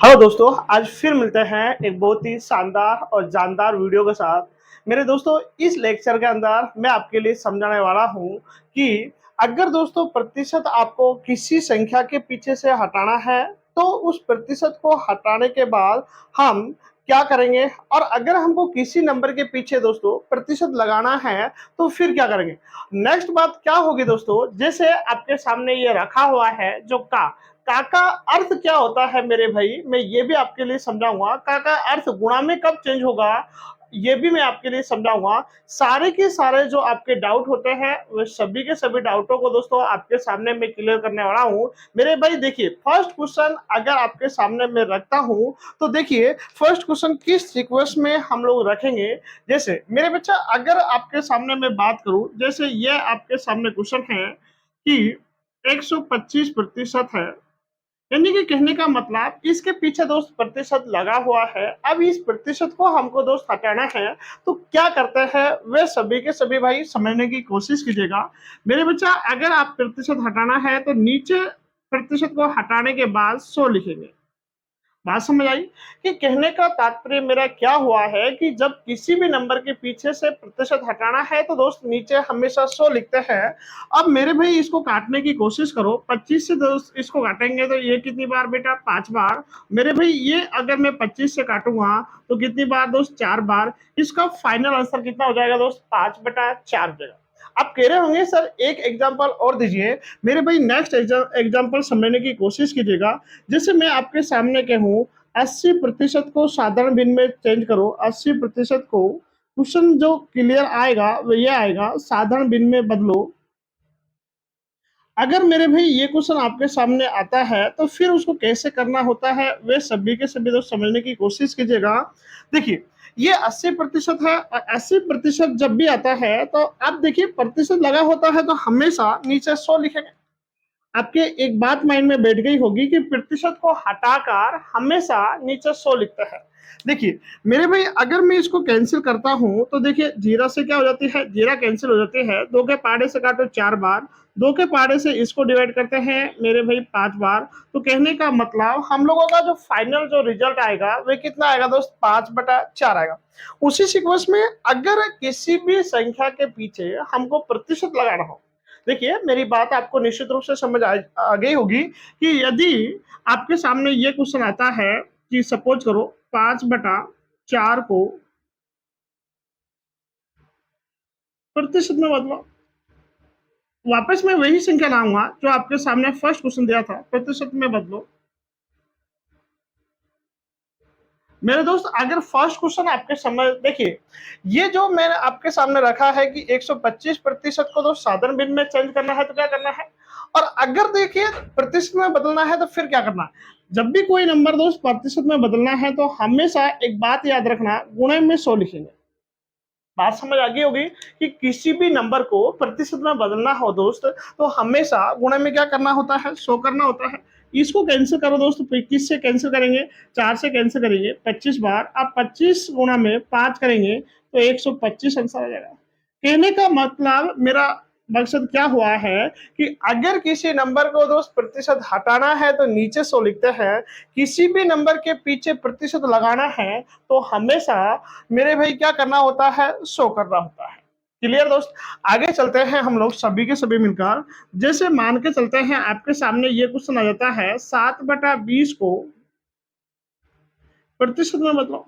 Hello दोस्तों, आज फिर मिलते हैं एक बहुत ही शानदार और जानदार वीडियो के साथ। मेरे दोस्तों, इस लेक्चर के अंदर मैं आपके लिए समझाने वाला हूँ कि अगर दोस्तों प्रतिशत आपको किसी संख्या के पीछे से हटाना है, तो उस प्रतिशत को हटाने के बाद हम क्या करेंगे? और अगर हमको किसी नंबर के पीछे दोस्तों प्रतिशत लगाना है, तो फिर क्या करेंगे? नेक्स्ट बात क्या होगी दोस्तों, जैसे आपके सामने ये रखा हुआ है जो का का अर्थ क्या होता है मेरे भाई, मैं ये भी आपके लिए समझाऊँगा। का अर्थ गुणा में कब चेंज होगा, ये भी मैं आपके लिए समझाऊँगा। सारे के सारे जो आपके डाउट होते हैं, वो सभी के सभी डाउटों को दोस्तों आपके सामने मैं क्लियर करने वाला हूँ। मेरे भाई देखिए, फर्स्ट क्वेश्चन अगर आपके सामने मैं रखता हूँ, तो देखिए फर्स्ट क्वेश्चन किस सीक्वेंस में हम लोग रखेंगे। जैसे मेरे बच्चा, अगर आपके सामने मैं बात करूँ, जैसे ये आपके सामने क्वेश्चन है कि 125% है। यानी कि कहने का मतलब इसके पीछे दोस्त प्रतिशत लगा हुआ है। अब इस प्रतिशत को हमको दोस्त हटाना है, तो क्या करते हैं वे सभी के सभी भाई समझने की कोशिश कीजिएगा। मेरे बच्चा, अगर आप प्रतिशत हटाना है तो नीचे प्रतिशत को हटाने के बाद 100 लिखेंगे। बात समझ आई? कि कहने का तात्पर्य मेरा क्या हुआ है कि जब किसी भी नंबर के पीछे से प्रतिशत हटाना है तो दोस्त नीचे हमेशा 100 लिखते हैं। अब मेरे भाई इसको काटने की कोशिश करो, 25 से दोस्त इसको काटेंगे तो ये कितनी बार बेटा? 5 बार। मेरे भाई ये अगर मैं 25 से काटूँगा तो कितनी बार दोस्त? 4 बार। इसका फाइनल आंसर कितना हो जाएगा दोस्त? 5/4 हो जाएगा। आप कह रहे होंगे सर एक एग्जांपल और दीजिए। मेरे भाई नेक्स्ट एग्जांपल समझने की कोशिश कीजिएगा। जैसे मैं आपके सामने कहूँ 80% को साधारण भिन्न में चेंज करो, 80% को क्वेश्चन जो क्लियर आएगा वो ये आएगा, साधारण भिन्न में बदलो। अगर मेरे भाई ये क्वेश्चन आपके सामने आता है तो फिर उसको कैसे करना होता है वे सभी के सभी दोस्त समझने की कोशिश कीजिएगा। देखिए, ये 80% है और 80% जब भी आता है तो अब देखिए प्रतिशत लगा होता है तो हमेशा नीचे 100 लिखेंगे। आपके एक बात माइंड में बैठ गई होगी कि प्रतिशत को हटाकर हमेशा नीचे 100 लिखता है। देखिए मेरे भाई, अगर मैं इसको कैंसिल करता हूं तो देखिए जीरा से क्या हो जाती है? जीरा कैंसिल हो जाती है। दो के पहाड़े से काटो 4 बार, दो के पहाड़े से इसको डिवाइड करते हैं मेरे भाई 5 बार। तो कहने का मतलब हम लोगों का जो फाइनल जो रिजल्ट आएगा वह कितना आएगा दोस्त? 5/4 आएगा। उसी सीक्वेंस में अगर किसी भी संख्या के पीछे हमको प्रतिशत लगाना हो, देखिए मेरी बात आपको निश्चित रूप से समझ आ गई होगी कि यदि आपके सामने ये क्वेश्चन आता है कि सपोज करो 5/4 को प्रतिशत में बदलो। वापस मैं वही संख्या लाऊंगा जो आपके सामने फर्स्ट क्वेश्चन दिया था, प्रतिशत में बदलो। मेरे दोस्त, अगर फर्स्ट क्वेश्चन आपके समझ देखिए, ये जो मैंने आपके सामने रखा है कि 125% को तो साधारण भिन्न में चेंज करना है तो क्या करना है, और अगर देखिए प्रतिशत में बदलना है तो फिर क्या करना है। जब भी कोई नंबर दोस्त प्रतिशत में बदलना है तो हमेशा एक बात याद रखना, गुणे में 100 लिखेंगे। बात समझ आ गई होगी कि किसी भी नंबर को प्रतिशत में बदलना हो दोस्त, तो हमेशा गुणे में क्या करना होता है? 100 करना होता है। इसको कैंसिल करो दोस्त, 21 से कैंसिल करेंगे, 4 से कैंसिल करेंगे 25 बार। आप 25 गुणा में 5 करेंगे तो 125 आंसर आ जाएगा। कहने का मतलब मेरा मकसद क्या हुआ है कि अगर किसी नंबर को दोस्त प्रतिशत हटाना है तो नीचे 100 लिखते हैं, किसी भी नंबर के पीछे प्रतिशत लगाना है तो हमेशा मेरे भाई क्या करना होता है? शो करना होता है। क्लियर दोस्त? आगे चलते हैं हम लोग सभी के सभी मिलकर। जैसे मान के चलते हैं आपके सामने ये क्वेश्चन आ जाता है 7/20 को प्रतिशत में बदलो।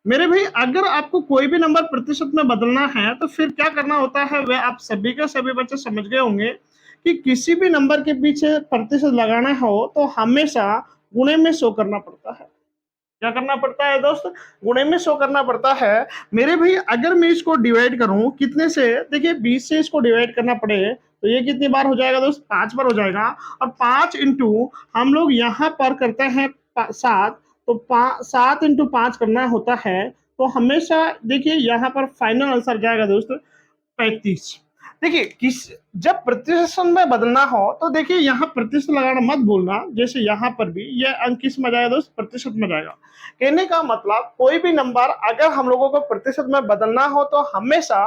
मेरे भाई, अगर आपको कोई भी नंबर प्रतिशत में बदलना है तो फिर क्या करना होता है वह आप सभी के सभी बच्चे समझ गए होंगे कि किसी भी नंबर के पीछे प्रतिशत लगाना हो तो हमेशा गुणे में शो करना पड़ता है। क्या करना पड़ता है दोस्त? गुणे में शो करना पड़ता है। मेरे भाई, अगर मैं इसको डिवाइड करूं कितने से, देखिए 20 से इसको डिवाइड करना पड़े तो ये कितनी बार हो जाएगा दोस्त? 5 बार हो जाएगा। और 5 इंटू हम लोग यहाँ पर करते हैं 7, तो 7 इंटू 5 करना होता है। तो हमेशा देखिए यहाँ पर फाइनल आंसर जाएगा दोस्त 35। देखिए किस जब प्रतिशत में बदलना हो तो देखिए यहाँ प्रतिशत लगाना मत भूलना। जैसे यहाँ पर भी ये अंक किस में जाएगा दोस्त? प्रतिशत में जाएगा। कहने का मतलब कोई भी नंबर अगर हम लोगों को प्रतिशत में बदलना हो तो हमेशा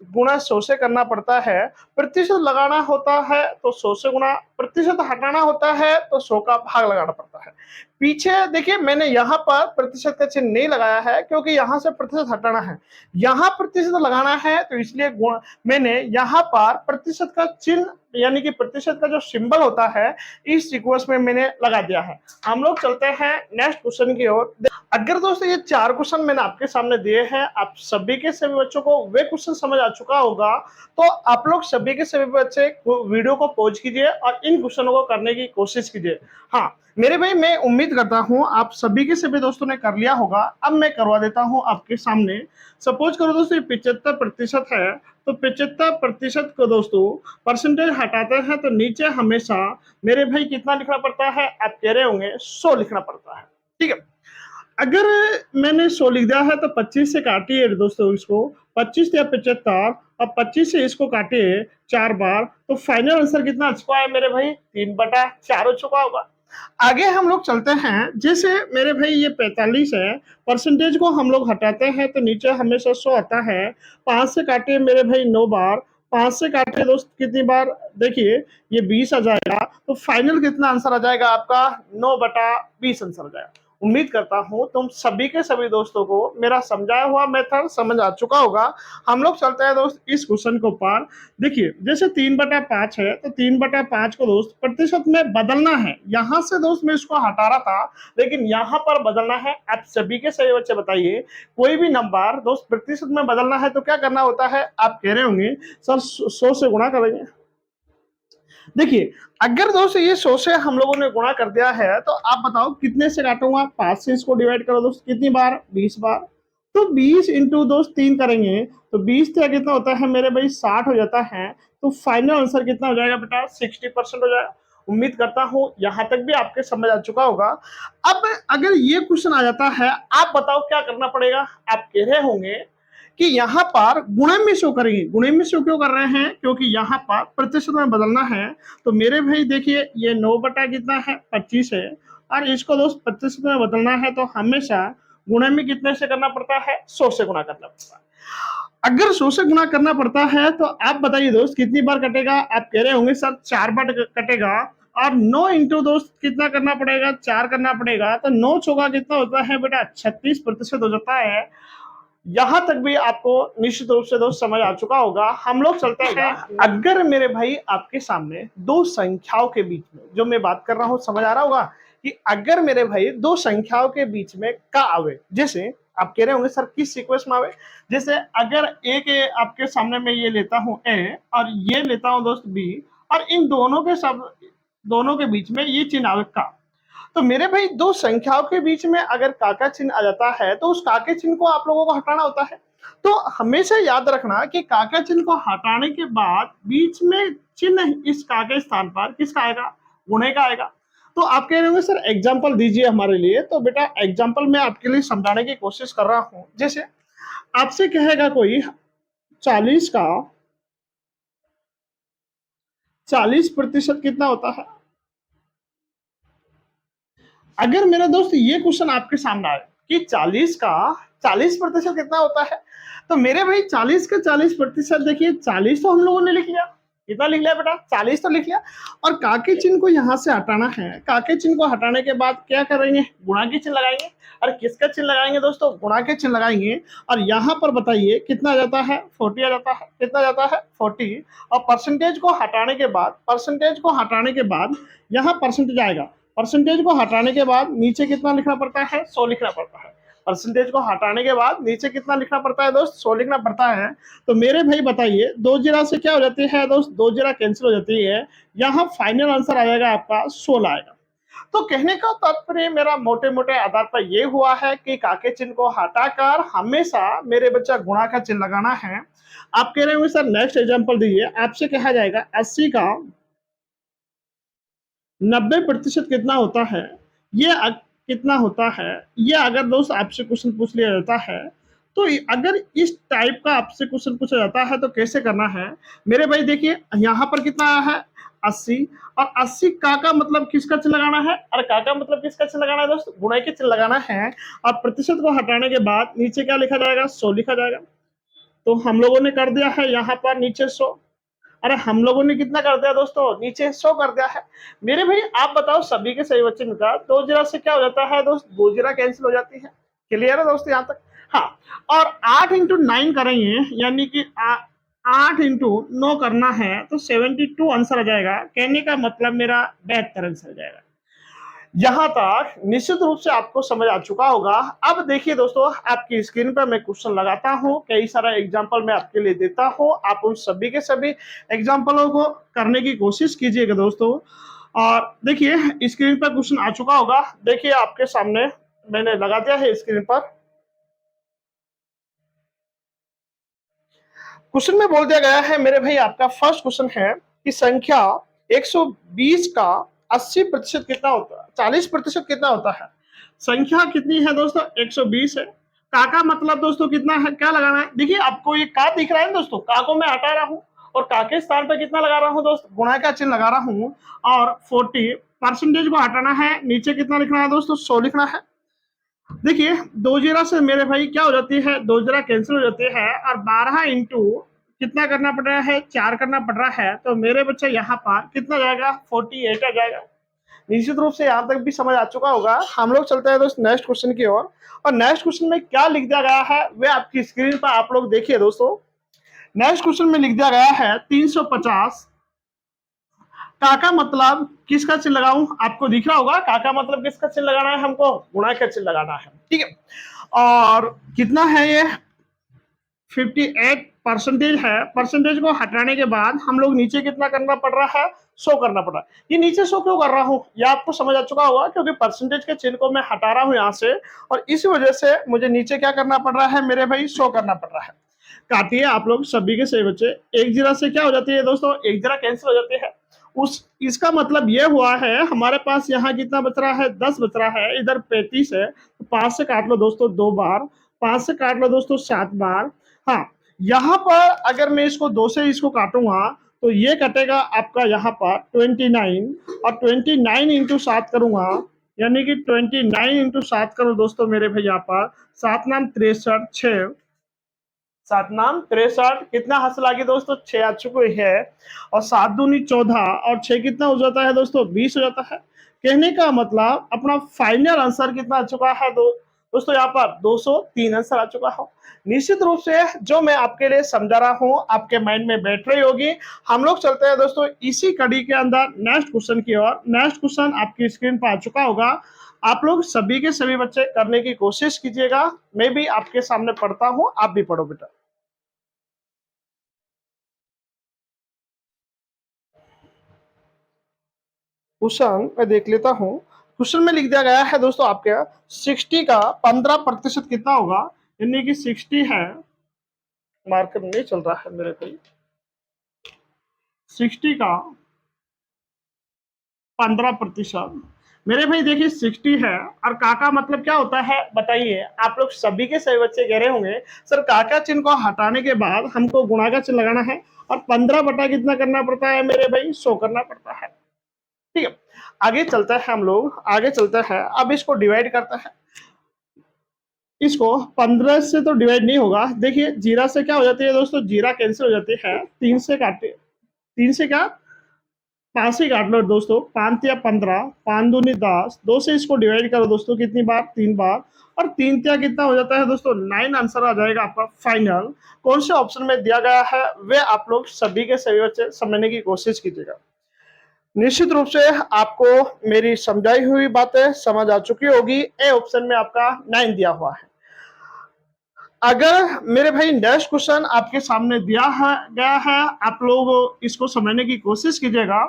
गुणा 100 से करना पड़ता है। प्रतिशत लगाना होता है तो 100 से गुणा, प्रतिशत हटाना होता है तो 100 का भाग लगाना पड़ता है। पीछे देखिए मैंने यहाँ पर प्रतिशत का चिन्ह नहीं लगाया है क्योंकि यहाँ से प्रतिशत हटाना है, यहाँ प्रतिशत लगाना है तो इसलिए मैंने यहाँ पर प्रतिशत का चिन्ह यानी कि प्रतिशत का जो सिंबल होता है इस सीक्वेंस में मैंने लगा दिया है। हम लोग चलते हैं नेक्स्ट क्वेश्चन की ओर। अगर दोस्तों ये 4 क्वेश्चन मैंने आपके सामने दिए हैं, आप सभी के सभी बच्चों को वे क्वेश्चन समझ आ चुका होगा, तो आप लोग सभी के सभी बच्चे वीडियो को पॉज कीजिए और इन क्वेश्चनों को करने की कोशिश कीजिए। हाँ मेरे भाई, मैं उम्मीद करता हूं आप सभी के सभी दोस्तों ने कर लिया होगा। अब मैं करवा देता हूं आपके सामने। सपोज करो दोस्तों 75% है, तो 75% को दोस्तों परसेंटेज हटाते हैं तो नीचे हमेशा मेरे भाई कितना लिखना पड़ता है, आप कह रहे होंगे 100 लिखना पड़ता है। ठीक है, अगर मैंने 100 लिख दिया है तो 25 से काटिए दोस्तों इसको, 25 या 75, अब 25 से इसको काटिए 4 बार, तो फाइनल आंसर कितना आ चुका है मेरे भाई, 3/4 हो चुका होगा। आगे हम लोग चलते हैं, जैसे मेरे भाई ये 45 है, परसेंटेज को हम लोग हटाते हैं तो नीचे हमेशा 100 आता है। 5 से काटिए मेरे भाई 9 बार, 5 से काटिए दोस्त कितनी बार, देखिए ये 20 आ जाएगा, तो फाइनल कितना आंसर आ जाएगा आपका, 9/20 आंसर आ जाएगा। उम्मीद करता हूं तुम सभी के सभी दोस्तों को मेरा समझाया हुआ मेथड समझ आ चुका होगा। हम लोग चलते हैं दोस्त इस क्वेश्चन को पार। देखिए जैसे 3/5 है, तो 3/5 को दोस्त प्रतिशत में बदलना है। यहां से दोस्त मैं इसको हटा रहा था लेकिन यहां पर बदलना है। आप सभी के सभी बच्चे बताइए, कोई भी नंबर दोस्त प्रतिशत में बदलना है तो क्या करना होता है, आप कह रहे होंगे सर 100 से गुणा करेंगे। देखिए अगर दोस्त ये 100 से हम लोगों ने गुणा कर दिया है तो आप बताओ कितने से काटूंगा, 5 से इसको डिवाइड करो दोस्त, कितनी बार, 20 बार, तो 20 इंटू दोस्त 3 करेंगे तो 20 से कितना होता है मेरे भाई, 60 हो जाता है। तो फाइनल आंसर कितना हो जाएगा बेटा, 60% हो जाएगा। उम्मीद करता हूं यहां तक भी आपके समझ आ चुका होगा। अब अगर ये क्वेश्चन आ जाता है, आप बताओ क्या करना पड़ेगा, आप कह रहे होंगे कि यहाँ पर गुणे में शो करेंगे। गुणे में शो क्यों कर रहे हैं, क्योंकि यहाँ पर प्रतिशत में बदलना है। तो मेरे भाई देखिए ये 9 बटा कितना है, 25 है, और इसको दोस्त प्रतिशत में बदलना है तो हमेशा गुणे में कितने से करना पड़ता है, 100 से गुणा करना पड़ता है। अगर 100 से गुणा करना पड़ता है तो आप बताइए दोस्त कितनी बार कटेगा, आप कह रहे होंगे सर 4 बार कटेगा, और 9 इंटू दोस्त कितना करना पड़ेगा, 4 करना पड़ेगा, तो 9 चौका कितना होता है बेटा, 36% हो जाता है। यहां तक भी आपको निश्चित रूप से दोस्त समझ आ चुका होगा। हम लोग चलते हैं, अगर मेरे भाई आपके सामने दो संख्याओं के बीच में जो मैं बात कर रहा हूं समझ आ रहा होगा, कि अगर मेरे भाई दो संख्याओं के बीच में का आवे, जैसे आप कह रहे होंगे सर किस सीक्वेंस में आवे, जैसे अगर एक आपके सामने मैं ये लेता हूं ए और ये लेता हूं दोस्त बी, और इन दोनों के बीच में ये चिन्ह आवे का, तो मेरे भाई दो संख्याओं के बीच में अगर काका चिन्ह आ जाता है तो उस काके चिन्ह को आप लोगों को हटाना होता है। तो हमेशा याद रखना कि काका चिन्ह को हटाने के बाद बीच में चिन्ह इस काके स्थान पर किसका आएगा, गुणे का आएगा। तो आप कह रहे होंगे सर एग्जाम्पल दीजिए हमारे लिए, तो बेटा एग्जाम्पल मैं आपके लिए समझाने की कोशिश कर रहा हूं। जैसे आपसे कहेगा कोई 40 का 40% कितना होता है। अगर मेरा दोस्त ये क्वेश्चन आपके सामने आए कि 40 का 40% कितना होता है, तो मेरे भाई 40 का 40%, देखिए 40 तो हम लोगों ने लिख लिया, कितना लिख लिया बेटा, 40 तो लिख लिया, और काके चिन्ह को यहां से हटाना है। काके चिन्ह को हटाने के बाद क्या करेंगे, गुणा के चिन्ह लगाएंगे, और किसका चिन्ह लगाएंगे दोस्तों, गुणा के चिन्ह लगाएंगे, और यहाँ पर बताइए कितना आ जाता है, 40 आ जाता है, कितना जाता है 40, और परसेंटेज को हटाने के बाद यहाँ परसेंटेज आएगा, परसेंटेज को हटाने के बाद नीचे कितना लिखना पड़ता है, 100 लिखना पड़ता है। परसेंटेज को हटाने के बाद नीचे कितना लिखना पड़ता है दोस्त, 100 लिखना पड़ता है। तो मेरे भाई बताइए 2 जीरा से क्या हो जाती है दोस्त, 2 जीरा कैंसिल हो जाती है, यहाँ फाइनल आंसर आ जाएगा आपका 16 आएगा। तो कहने का तात्पर्य मेरा मोटे मोटे आधार पर यह हुआ है कि काके चिन्ह को हटाकर हमेशा मेरे बच्चा गुणा का चिन्ह लगाना है। आप कह रहे होंगे सर नेक्स्ट एग्जाम्पल दीजिए, आपसे कहा जाएगा 80 का 90% कितना होता है, ये कितना होता है, ये अगर दोस्त आपसे क्वेश्चन पूछ लिया जाता है, तो अगर इस टाइप का आपसे क्वेश्चन पूछा जाता है तो कैसे करना है। मेरे भाई देखिए यहाँ पर कितना आया है 80, और 80 का मतलब किसका चिन्ह लगाना है, और का मतलब किसका चिन्ह लगाना है दोस्त, गुणा के चिन्ह लगाना है, और प्रतिशत को हटाने के बाद नीचे क्या लिखा जाएगा, 100 लिखा जाएगा। तो हम लोगों ने कर दिया है यहाँ पर नीचे 100। अरे हम लोगों ने कितना कर दिया दोस्तों, नीचे 100 कर दिया है। मेरे भाई आप बताओ सभी के सही बच्चे मिलकर दो जीरा से क्या हो जाता है दोस्त, दो जीरा कैंसिल हो जाती है। क्लियर है दोस्तों यहाँ तक? हाँ। और 8 × 9 करेंगे, यानी कि 8 × 9 करना है तो 72 आंसर आ जाएगा। कहने का मतलब मेरा 72 आंसर आ जाएगा। यहां तक निश्चित रूप से आपको समझ आ चुका होगा। अब देखिए दोस्तों, आपकी स्क्रीन पर मैं क्वेश्चन लगाता हूं, कई सारा एग्जांपल मैं आपके लिए देता हूं, आप उन सभी के सभी एग्जांपलों को करने की कोशिश कीजिएगा दोस्तों। और देखिए स्क्रीन पर क्वेश्चन आ चुका होगा, देखिए आपके सामने मैंने लगा दिया है स्क्रीन पर। क्वेश्चन में बोल दिया गया है मेरे भाई, आपका फर्स्ट क्वेश्चन है कि संख्या 120 का 80% कितना होता है, 40% कितना होता है। संख्या कितनी है दोस्तों, 120 है। का का मतलब दोस्तों कितना है, क्या लगाना है। देखिए आपको ये का दिख रहा है दोस्तों, का को मैं हटा रहा हूं और का के स्थान पर कितना लगा रहा हूं दोस्त, गुणा का चिन्ह लगा रहा हूं। और 40% को हटाना है, नीचे कितना लिखना है दोस्तों, 100 लिखना है। देखिए दो जीरा से मेरे भाई क्या हो जाती है, दो जीरा कैंसिल हो जाती है और 12 इंटू कितना करना पड़ रहा है, 4 करना पड़ रहा है। तो मेरे बच्चे यहाँ पर कितना जाएगा, 48 आ जाएगा। निश्चित रूप से यहाँ तक भी समझ आ चुका होगा। हम लोग चलते हैं दोस्त नेक्स्ट क्वेश्चन की ओर। और नेक्स्ट क्वेश्चन में क्या लिख दिया गया है वे आपकी स्क्रीन पर आप लोग देखिए दोस्तों। नेक्स्ट क्वेश्चन में लिख दिया गया है 350 काका मतलब किसका चिन्ह लगाऊं, आपको दिख रहा होगा काका मतलब किसका चिन्ह लगाना है, हमको गुणा का चिन्ह लगाना है। ठीक है, और कितना है ये, 58% है। परसेंटेज को हटाने के बाद हम लोग नीचे कितना करना पड़ रहा है, 100 करना पड़ रहा है। ये नीचे 100 क्यों कर रहा हूं, ये आपको समझ आ चुका होगा, क्योंकि परसेंटेज के चिन्ह को मैं हटा रहा हूं यहाँ से और इसी वजह से मुझे नीचे क्या करना पड़ रहा है मेरे भाई, 100 करना पड़ रहा है। काटिए आप लोग सभी के सही बच्चे। एक जीरा से क्या हो जाती है दोस्तों, एक जीरा कैंसिल हो जाती है। उस इसका मतलब ये हुआ है हमारे पास यहाँ कितना बच रहा है, 10 बच रहा है, इधर 35 है तो 5 से काट लो दोस्तों 2 बार, 5 से काट लो दोस्तों 7 बार। हाँ, यहाँ पर अगर मैं इसको 2 से इसको काटूंगा तो ये कटेगा आपका यहाँ पर 29 और 29 इंटू 7 करूंगा, यानी कि 29 इंटू 7 करो दोस्तों मेरे भाई, यहाँ पर 7 नाम 63, 6 7 नाम 63, कितना हासिल आ गया दोस्तों, 6 आ चुके हैं। और 7 दूनी 14 और 6 कितना हो जाता है दोस्तों, 20 हो जाता है। कहने का मतलब अपना फाइनल आंसर कितना आ चुका है दोस्तों, यहाँ पर 203 आंसर आ चुका है। निश्चित रूप से जो मैं आपके लिए समझा रहा हूँ आपके माइंड में बैठ रही होगी। हम लोग चलते हैं दोस्तों इसी कड़ी के अंदर नेक्स्ट क्वेश्चन की ओर। नेक्स्ट क्वेश्चन आपकी स्क्रीन पर आ चुका होगा, आप लोग सभी के सभी बच्चे करने की कोशिश कीजिएगा। मैं भी आपके सामने पढ़ता हूँ, आप भी पढ़ो बेटा। क्वेश्चन मैं देख लेता हूँ। क्वेश्चन में लिख दिया गया है दोस्तों आपके 60 का 15% कितना होगा, यानी कि 60 है, मार्कर नहीं चल रहा है मेरे को, 60 का 15%। मेरे भाई देखिए 60 है और काका मतलब क्या होता है बताइए, आप लोग सभी के सभी बच्चे कह रहे होंगे सर काका चिन्ह को हटाने के बाद हमको गुणा का चिन्ह लगाना है और 15 बटा कितना करना पड़ता है मेरे भाई, 100 करना पड़ता है। ठीक है, आगे चलते हैं हम लोग, आगे चलते हैं। अब इसको डिवाइड करते हैं, इसको 15 से तो डिवाइड नहीं होगा। देखिए जीरा से क्या हो जाती है दोस्तों, जीरा कैंसिल हो जाती है, 3 से काटे, 3 से क्या, 5 से काट लो दोस्तों, 5 या 15, 5 दूनी 10, 2 से इसको डिवाइड करो दोस्तों कितनी बार, 3 बार, और 3 त्या कितना हो जाता है दोस्तों, 9 आंसर आ जाएगा आपका फाइनल। कौन से ऑप्शन में दिया गया है वे आप लोग सभी के सभी बच्चे समझने की कोशिश कीजिएगा। निश्चित रूप से आपको मेरी समझाई हुई बातें समझ आ चुकी होगी। ए ऑप्शन में आपका 9 दिया हुआ है। अगर मेरे भाई नेक्स्ट क्वेश्चन आपके सामने दिया है गया है, आप लोग इसको समझने की कोशिश कीजिएगा।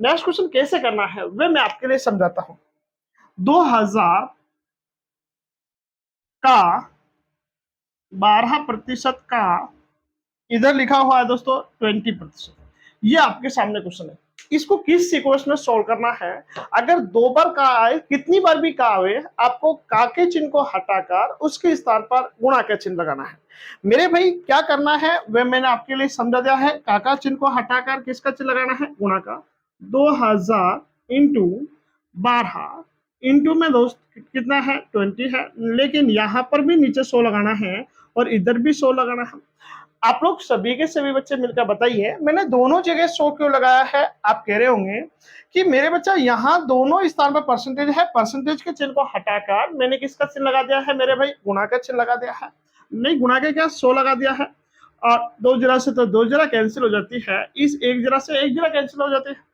नेक्स्ट क्वेश्चन कैसे करना है वे मैं आपके लिए समझाता हूं। 2000 का 12% का इधर लिखा हुआ है दोस्तों 20%, ये आपके सामने क्वेश्चन है। इसको किस सीक्वेंस में सॉल्व करना है, अगर 2 बार का आए, कितनी बार भी का आए, आपको का के चिन्ह को हटाकर उसके स्थान पर गुणा का चिन्ह लगाना है। मेरे भाई क्या करना है वह मैंने आपके लिए समझा दिया है। का चिन्ह को हटाकर किसका चिन्ह लगाना है, गुणा का। 2000 इंटू 12 इंटू में दोस्त कितना है, 20 है, लेकिन यहां पर भी नीचे 100 लगाना है और इधर भी 100 लगाना है। आप लोग सभी के सभी बच्चे मिलकर बताइए, मैंने दोनों जगह 100 क्यों लगाया है? आप कह रहे होंगे कि मेरे बच्चा यहाँ दोनों स्थान पर परसेंटेज है, परसेंटेज के चिन्ह को हटाकर मैंने किसका चिन्ह लगा दिया है मेरे भाई? गुणा का चिन्ह लगा दिया है। नहीं, गुणा के क्या 100 लगा दिया है, और दो जरा से तो दो जरा कैंसिल हो जाती है, इस एक जरा से एक जरा कैंसिल हो जाती है।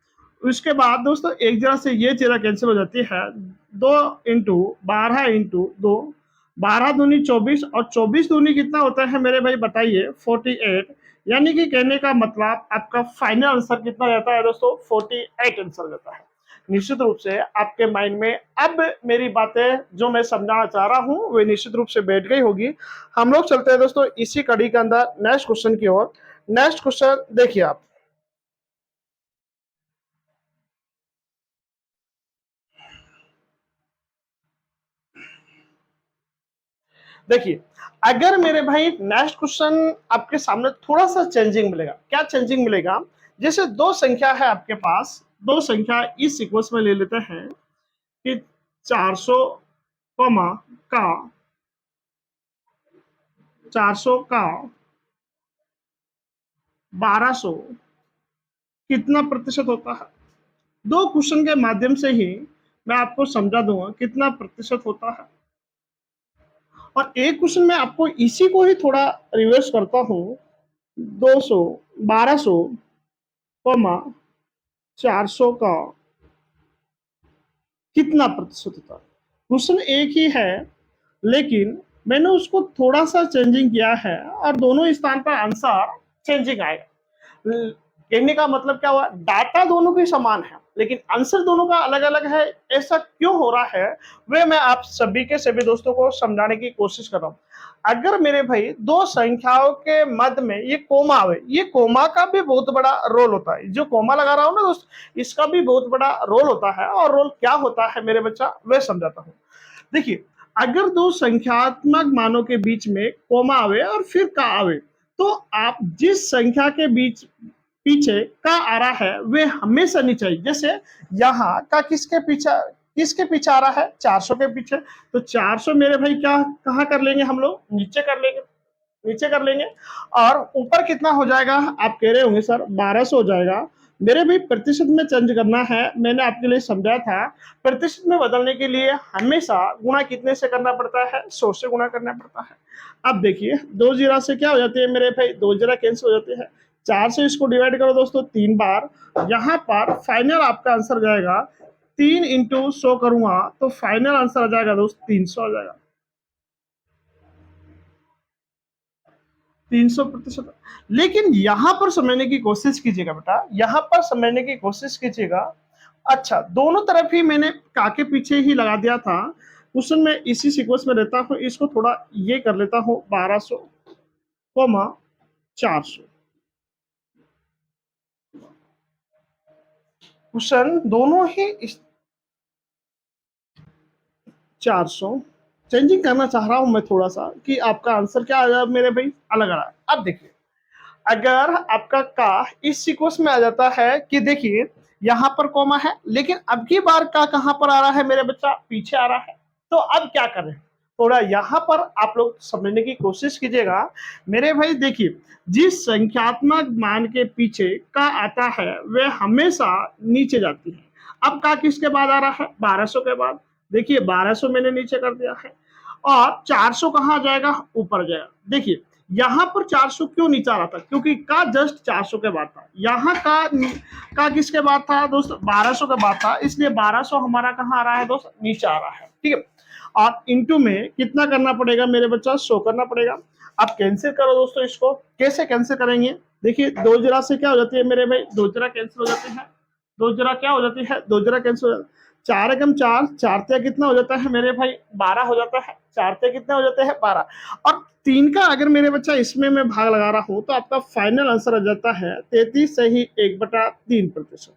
उसके बाद दोस्तों एक जरा से ये जरा कैंसिल हो जाती है, 2 इंटू 12 इंटू 2, 12 दूनी 24, और 24 दूनी कितना होता है मेरे भाई बताइए? 48। यानी कि कहने का मतलब आपका फाइनल आंसर कितना रहता है दोस्तों? 48 आंसर रहता है। निश्चित रूप से आपके माइंड में अब मेरी बातें जो मैं समझाना चाह रहा हूं वे निश्चित रूप से बैठ गई होगी। हम लोग चलते हैं दोस्तों इसी कड़ी के अंदर नेक्स्ट क्वेश्चन की ओर। नेक्स्ट क्वेश्चन देखिए आप। देखिए, अगर मेरे भाई नेक्स्ट क्वेश्चन आपके सामने थोड़ा सा चेंजिंग मिलेगा। क्या चेंजिंग मिलेगा? जैसे दो संख्या है आपके पास, दो संख्या इस सीक्वेंस में ले लेते हैं कि 400 कमा का 400 का 1200 कितना प्रतिशत होता है? दो क्वेश्चन के माध्यम से ही मैं आपको समझा दूंगा कितना प्रतिशत होता है। और एक क्वेश्चन में आपको इसी को ही थोड़ा रिवर्स करता हूं, 200 1200 कमा 400 का कितना प्रतिशत होता है? क्वेश्चन एक ही है, लेकिन मैंने उसको थोड़ा सा चेंजिंग किया है और दोनों स्थान पर आंसर चेंजिंग आएगा। कहने का मतलब क्या हुआ? डाटा दोनों के समान है लेकिन आंसर दोनों का अलग अलग है। ऐसा क्यों हो रहा है वे मैं आप सभी के सभी दोस्तों को समझाने की कोशिश कर रहा हूँ। अगर मेरे भाई दो संख्याओं के मध्य में ये कोमा आवे, ये कोमा का भी बहुत बड़ा रोल होता है। जो कोमा लगा रहा हूं ना दोस्त, इसका भी बहुत बड़ा रोल होता है। और रोल क्या होता है मेरे बच्चा, वह समझाता हूँ। देखिए, अगर दो संख्यात्मक मानों के बीच में कोमा आवे और फिर का आवे, तो आप जिस संख्या के बीच पीछे का आ रहा है वे हमेशा नीचे चाहिए। जैसे यहाँ का किसके पीछे आ रहा है? 400 के पीछे। तो 400 मेरे भाई क्या कहाँ कर लेंगे हम लोग? नीचे कर लेंगे, नीचे कर लेंगे। और ऊपर कितना हो जाएगा? आप कह रहे होंगे सर 1200 हो जाएगा। मेरे भी प्रतिशत में चेंज करना है, मैंने आपके लिए समझाया था। प्रतिशत में बदलने के लिए हमेशा गुणा कितने से करना पड़ता है? 100 से गुणा करना पड़ता है। अब देखिए, दो जीरा से क्या हो जाती है मेरे भाई? दो जीरा कैंसिल हो जाती है। 4 से इसको डिवाइड करो दोस्तों 3 बार। यहाँ पर फाइनल आपका आंसर जाएगा 3 इंटू 100 करूंगा तो फाइनल आंसर आ जाएगा दोस्त 300 आ जाएगा। 300%। लेकिन यहां पर समझने की कोशिश कीजिएगा बेटा, यहां पर समझने की कोशिश कीजिएगा। अच्छा, दोनों तरफ ही मैंने का के पीछे ही लगा दिया था। क्वेश्चन में इसी सीक्वेंस में रहता हूं, इसको थोड़ा ये कर लेता हूं 1200 कॉमा 400। क्वेश्चन दोनों ही 400 चेंजिंग करना चाह रहा हूं मैं थोड़ा सा कि आपका आंसर क्या आ जाए मेरे भाई? अलग आ रहा है। अब देखिए, अगर आपका का इस सीक्वेंस में आ जाता है कि देखिए यहां पर कॉमा है, लेकिन अब की बार का कहां पर आ रहा है मेरे बच्चा? पीछे आ रहा है। तो अब क्या करें? थोड़ा यहां पर आप लोग समझने की कोशिश कीजिएगा मेरे भाई। देखिए, जिस संख्यात्मक मान के पीछे का आता है वह हमेशा नीचे जाती है। अब का किसके बाद आ रहा है? 1200 के बाद। देखिए 1200 मैंने नीचे कर दिया है, और 400 कहां जाएगा? ऊपर जाएगा। देखिए यहां पर 400 क्यों नीचे आ रहा था? क्योंकि का जस्ट 400 के बाद था। यहाँ का किसके बाद था दोस्त? 1200 के बाद था, इसलिए 1200 हमारा कहाँ आ रहा है दोस्त? नीचे आ रहा है। ठीक है, और इंटू में कितना करना पड़ेगा मेरे बच्चा? 100 करना पड़ेगा। आप कैंसिल करो दोस्तों, इसको कैसे कैंसिल करेंगे? देखिए, दो जरा से क्या हो जाती है मेरे भाई? दो जरा कैंसिल हो जाती है। दो जरा क्या हो जाती है? दो जरा कैंसिल हो जाती है। 4 एकम 4, 4 ते कितना हो जाता है मेरे भाई? 12 हो जाता है। 4 ते कितना हो जाता है? 12। और 3 का अगर मेरे बच्चा इसमें मैं भाग लगा रहा हूं तो आपका फाइनल आंसर आ जाता है 33 सही 1/3%।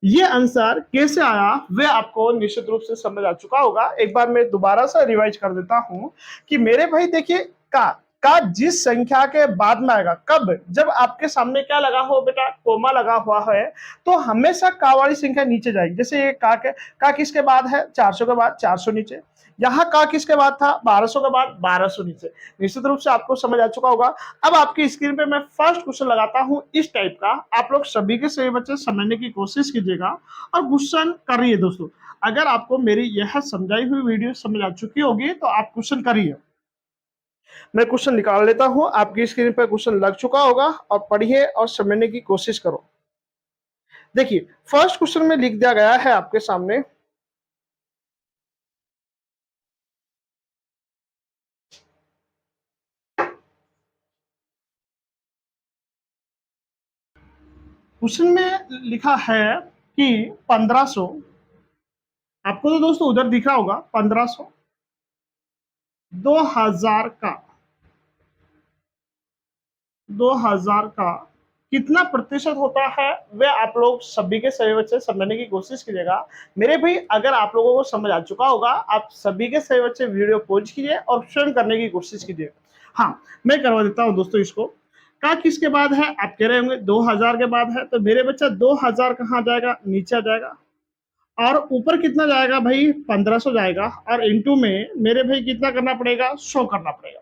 ये आंसर कैसे आया वे आपको निश्चित रूप से समझ आ चुका होगा। एक बार मैं दोबारा से रिवाइज कर देता हूं कि मेरे भाई देखिए, का का जिस संख्या के बाद में आएगा, कब, जब आपके सामने क्या लगा हो बेटा, कोमा लगा हुआ है, तो हमेशा का वाली संख्या नीचे जाएगी। जैसे ये का किसके बाद है, 400 के बाद 400 नीचे, यहाँ का किसके बाद था, 1200 के बाद 1200 नीचे। निश्चित रूप से आपको समझ आ चुका होगा। अब आपकी स्क्रीन पे मैं फर्स्ट क्वेश्चन लगाता हूं इस टाइप का, आप लोग सभी के सभी बच्चे समझने की कोशिश कीजिएगा और क्वेश्चन करिए दोस्तों। अगर आपको मेरी यह समझाई हुई वीडियो समझ आ चुकी होगी तो आप क्वेश्चन करिए। मैं क्वेश्चन निकाल लेता हूं, आपकी स्क्रीन पर क्वेश्चन लग चुका होगा, और पढ़िए और समझने की कोशिश करो। देखिए फर्स्ट क्वेश्चन में लिख दिया गया है आपके सामने, क्वेश्चन में लिखा है कि 1500, आपको तो दोस्तों उधर दिख रहा होगा 1500, 2000 का, 2000 का कितना प्रतिशत होता है, वे आप लोग सभी के सभी बच्चे समझने की कोशिश कीजिएगा। मेरे भाई अगर आप लोगों को समझ आ चुका होगा, आप सभी के सभी बच्चे वीडियो पॉज कीजिए और स्वयं करने की कोशिश कीजिए। हाँ, मैं करवा देता हूँ दोस्तों इसको। का किसके बाद है, आप कह रहे होंगे 2000 के बाद है, तो मेरे बच्चा 2000 कहाँ जाएगा, नीचे आ जाएगा, और ऊपर कितना जाएगा भाई, 1500 जाएगा, और इंटू में मेरे भाई कितना करना पड़ेगा, 100 करना पड़ेगा।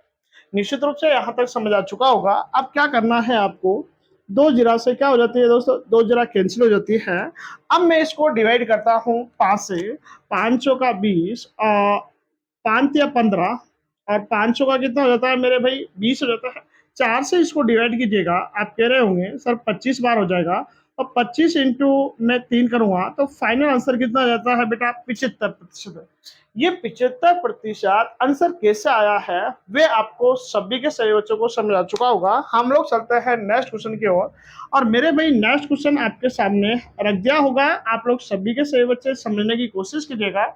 निश्चित रूप से यहाँ तक समझ आ चुका होगा। अब क्या करना है आपको, दो जीरा से क्या हो जाती है दोस्तों, दो जीरा कैंसिल हो जाती है। अब मैं इसको डिवाइड करता हूँ 5 से, 500 का 20 और 5 या 15, और 500 का कितना हो जाता है मेरे भाई, 20 हो जाता है। 4 से इसको डिवाइड कीजिएगा, आप कह रहे होंगे सर 25 बार हो जाएगा, और 25 इंटू मैं 3 करूंगा तो फाइनल आंसर कितना आ जाता है बेटा, 75%। ये 75% आंसर कैसे आया है, वे आपको सभी के सभी बच्चों को समझ आ चुका होगा। हम लोग चलते हैं नेक्स्ट क्वेश्चन की ओर, और मेरे भाई नेक्स्ट क्वेश्चन आपके सामने रख दिया होगा, आप लोग सभी के सभी बच्चे समझने की कोशिश कीजिएगा।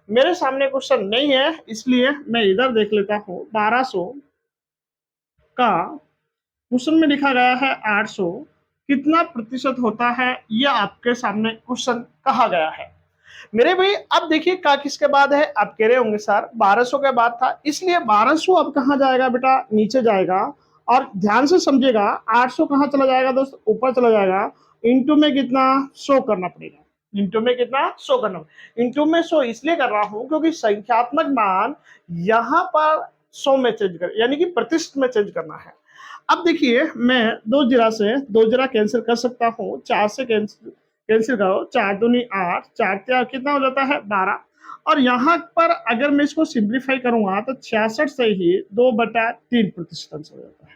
मेरे सामने क्वेश्चन नहीं है, इसलिए मैं इधर देख लेता हूँ। 1200 का क्वेश्चन में लिखा गया है 800 कितना प्रतिशत होता है, यह आपके सामने क्वेश्चन कहा गया है। मेरे भाई अब देखिए का किसके बाद है, आप कह रहे होंगे सर 1200 के बाद था, इसलिए 1200 अब कहाँ जाएगा बेटा, नीचे जाएगा। और ध्यान से समझिएगा, 800 कहाँ चला जाएगा दोस्त, ऊपर चला जाएगा। इंटू में कितना, 100 करना पड़ेगा। इंटू में कितना, 100 करना, इंटू में 100 इसलिए कर रहा हूं क्योंकि संख्यात्मक मान यहाँ पर 100 में चेंज कर, यानी कि प्रतिशत में चेंज करना है। अब देखिए मैं दो जीरा से दो जीरा कैंसिल कर सकता हूँ, 4 से कैंसिल करो, 4 दूनी 8, 4 त्या कितना हो जाता है 12, और यहाँ पर अगर मैं इसको सिंप्लीफाई करूंगा तो 66 से ही 2/3% आंसर हो जाता है।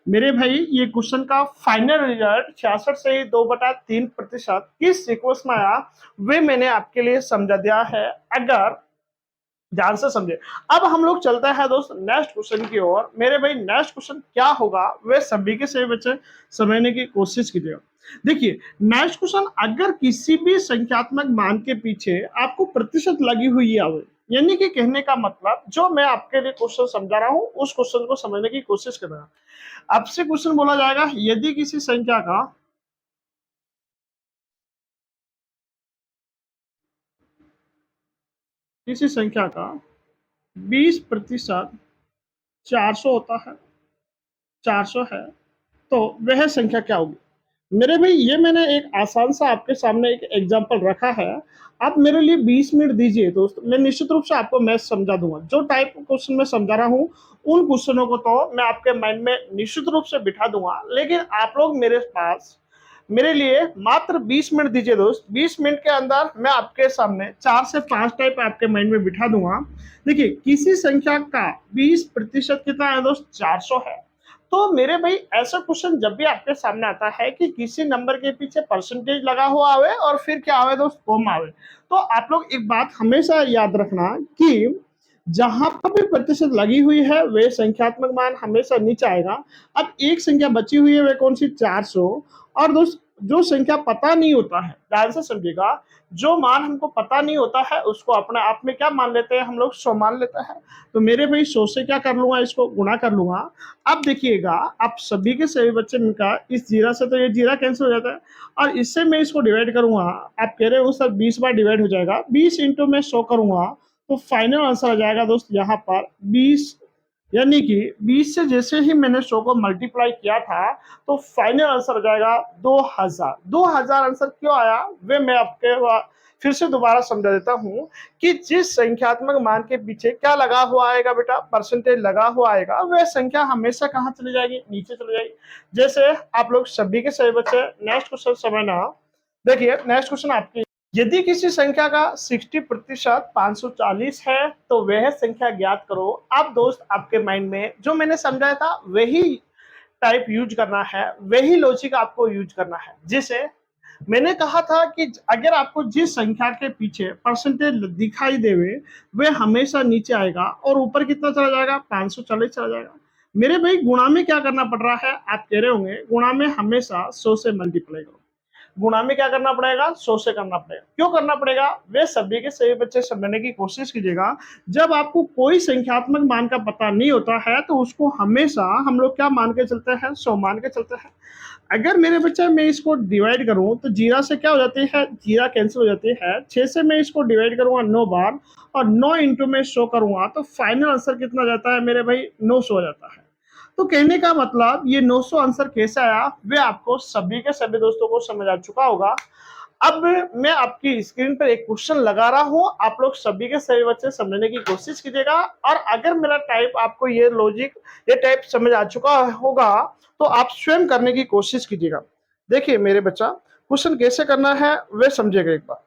मेरे भाई ये क्वेश्चन का फाइनल रिजल्ट 66 से ही 2/3% किस सीक्वेंस में आया, वे मैंने आपके लिए समझा दिया है, अगर ध्यान से समझे। अब हम लोग चलते हैं दोस्त नेक्स्ट क्वेश्चन की ओर। मेरे भाई नेक्स्ट क्वेश्चन क्या होगा, वे सभी के सभी बच्चे समझने की कोशिश कीजिएगा। देखिए नेक्स्ट क्वेश्चन, अगर किसी भी संख्यात्मक मान के पीछे आपको प्रतिशत लगी हुई आवे, यानी कि कहने का मतलब जो मैं आपके लिए क्वेश्चन समझा रहा हूं उस क्वेश्चन को समझने की कोशिश करना। आपसे क्वेश्चन बोला जाएगा, यदि किसी संख्या का किसी संख्या का 20% 400 होता है, 400 है, तो वह संख्या क्या होगी। मेरे भाई ये मैंने एक आसान सा आपके सामने एक एग्जांपल रखा है, आप मेरे लिए 20 मिनट दीजिए दोस्त, मैं निश्चित रूप से आपको मैथ समझा दूंगा। जो टाइप क्वेश्चन मैं समझा रहा हूँ उन क्वेश्चनों को तो मैं आपके माइंड में निश्चित रूप से बिठा दूंगा, लेकिन आप लोग मेरे पास मेरे लिए मात्र 20 मिनट दीजिए दोस्त। 20 मिनट के अंदर मैं आपके सामने 4 से 5 टाइप आपके माइंड में बिठा दूंगा। देखिए किसी संख्या का 20% कितना है दोस्त, 400 है। तो मेरे भाई ऐसा क्वेश्चन जब भी आपके सामने आता है कि किसी नंबर के पीछे परसेंटेज लगा हुआ आवे और फिर क्या आवे दोस्त, कॉमा आवे, तो आप लोग एक बात हमेशा याद रखना कि जहां पर भी प्रतिशत लगी हुई है वे संख्यात्मक मान हमेशा नीचे आएगा। अब एक संख्या बची हुई है, वे कौन सी, 400। और दोस्त जो संख्या पता नहीं होता है, ध्यान से समझिएगा, जो मान हमको पता नहीं होता है उसको अपने आप में क्या मान लेते हैं हम लोग, 100 मान लेते हैं। तो मेरे भाई 100 से क्या कर लूंगा, इसको गुणा कर लूंगा। अब देखिएगा आप सभी के सभी बच्चे का इस जीरा से तो ये जीरा कैंसिल हो जाता है, और इससे मैं इसको डिवाइड करूंगा। आप कह रहे हो सर 20 बार डिवाइड हो जाएगा, 20 इंटू में 100 करूंगा तो फाइनल आंसर आ जाएगा दोस्त यहाँ पर 20 यानी कि 20 से जैसे ही मैंने 100 को मल्टीप्लाई किया था, तो फाइनल आंसर हो जाएगा 2000। 2000 आंसर क्यों आया, वे मैं आपके फिर से दोबारा समझा देता हूँ कि जिस संख्यात्मक मान के पीछे क्या लगा हुआ आएगा बेटा, परसेंटेज लगा हुआ आएगा, वह संख्या हमेशा कहाँ चली जाएगी, नीचे चली जाएगी। जैसे आप लोग सभी के सभी बच्चे नेक्स्ट क्वेश्चन समझना। देखिए नेक्स्ट क्वेश्चन आपकी, यदि किसी संख्या का 60% 540 है तो वह संख्या ज्ञात करो। अब दोस्त आपके माइंड में जो मैंने समझाया था वही टाइप यूज करना है, वही लॉजिक आपको यूज करना है। जैसे मैंने कहा था कि अगर आपको जिस संख्या के पीछे परसेंटेज दिखाई देवे वह हमेशा नीचे आएगा और ऊपर कितना चला जाएगा, 540 चला जाएगा। मेरे भाई गुणा में क्या करना पड़ रहा है, आप कह रहे होंगे गुणा में हमेशा 100 से मल्टीप्लाई करो। गुणा में क्या करना पड़ेगा, 100 से करना पड़ेगा। क्यों करना पड़ेगा, वे सभी के सभी बच्चे समझने की कोशिश कीजिएगा। जब आपको कोई संख्यात्मक मान का पता नहीं होता है तो उसको हमेशा हम लोग क्या मान के चलते हैं, 100 मान के चलते हैं। अगर मेरे बच्चे मैं इसको डिवाइड करूं तो जीरा से क्या हो जाती है, जीरा कैंसिल हो जाती है। 6 से मैं इसको डिवाइड करूंगा 9 बार और 9 इंटू में 100 करूंगा तो फाइनल आंसर कितना जाता है मेरे भाई, 900 हो जाता है। तो कहने का मतलब ये 900 आंसर कैसे आया, वे आपको सभी के सभी दोस्तों को समझ आ चुका होगा। अब मैं आपकी स्क्रीन पर एक क्वेश्चन लगा रहा हूं, आप लोग सभी के सभी बच्चे समझने की कोशिश कीजिएगा। और अगर मेरा टाइप आपको ये लॉजिक, ये टाइप समझ आ चुका होगा तो आप स्वयं करने की कोशिश कीजिएगा। देखिए मेरे बच्चा, क्वेश्चन कैसे करना है वे समझिएगा एक बार।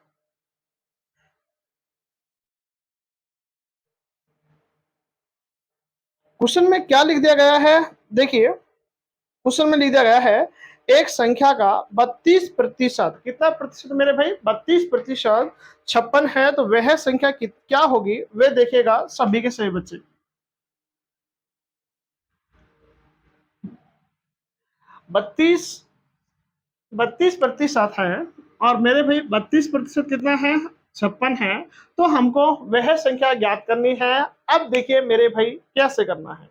क्वेश्चन में क्या लिख दिया गया है, देखिए क्वेश्चन में लिख दिया गया है एक संख्या का 32% कितना प्रतिशत मेरे भाई, 32% 56 है तो वह संख्या क्या होगी, वे देखेगा सभी के सभी बच्चे। 32 32% है और मेरे भाई 32% कितना है, 56 है। तो हमको वह संख्या ज्ञात करनी है। अब देखिए मेरे भाई कैसे करना है।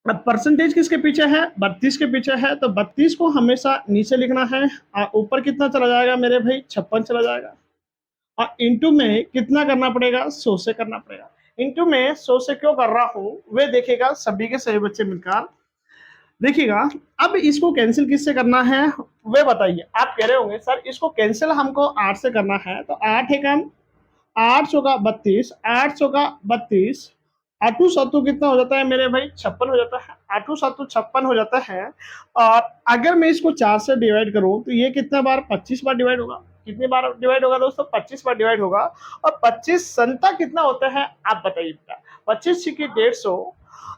अब परसेंटेज किसके पीछे है, 32 के पीछे है तो 32 को हमेशा नीचे लिखना है। ऊपर कितना चला जाएगा मेरे भाई, 56 चला जाएगा। और इंटू में कितना करना पड़ेगा, 100 से करना पड़ेगा। इंटू में 100 से क्यों कर रहा हूं, वे देखेगा सभी के सभी बच्चे मिलकर। देखिएगा अब इसको कैंसिल किससे करना है, वे बताइए। आप कह रहे होंगे सर इसको कैंसिल हमको 8 से करना है, तो 8 है कम, 800 का 32, 800 का 32, आठू सातू कितना हो जाता है मेरे भाई, 56 हो जाता है। आठू सातू 56 हो जाता है। और अगर मैं इसको 4 से डिवाइड करूं तो ये कितना बार, 25 बार डिवाइड होगा। कितनी बार डिवाइड होगा दोस्तों, 25 बार डिवाइड होगा। और 25 संता कितना होता है आप बताइए बेटा, 25 सिक्की 150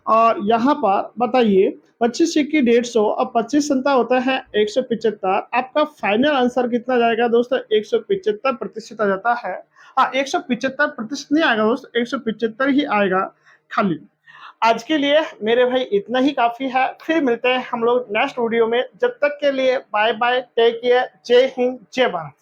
और यहाँ पर बताइए 25 सिक्की 150 और 25 संता होता है 175। आपका फाइनल आंसर कितना जाएगा दोस्तों, 175% आ जाता है। हाँ 175% नहीं आएगा दोस्त, 175 ही आएगा खाली। आज के लिए मेरे भाई इतना ही काफी है, फिर मिलते हैं हम लोग नेक्स्ट वीडियो में। जब तक के लिए बाय बाय, टेक केयर, जय हिंद जय भारत।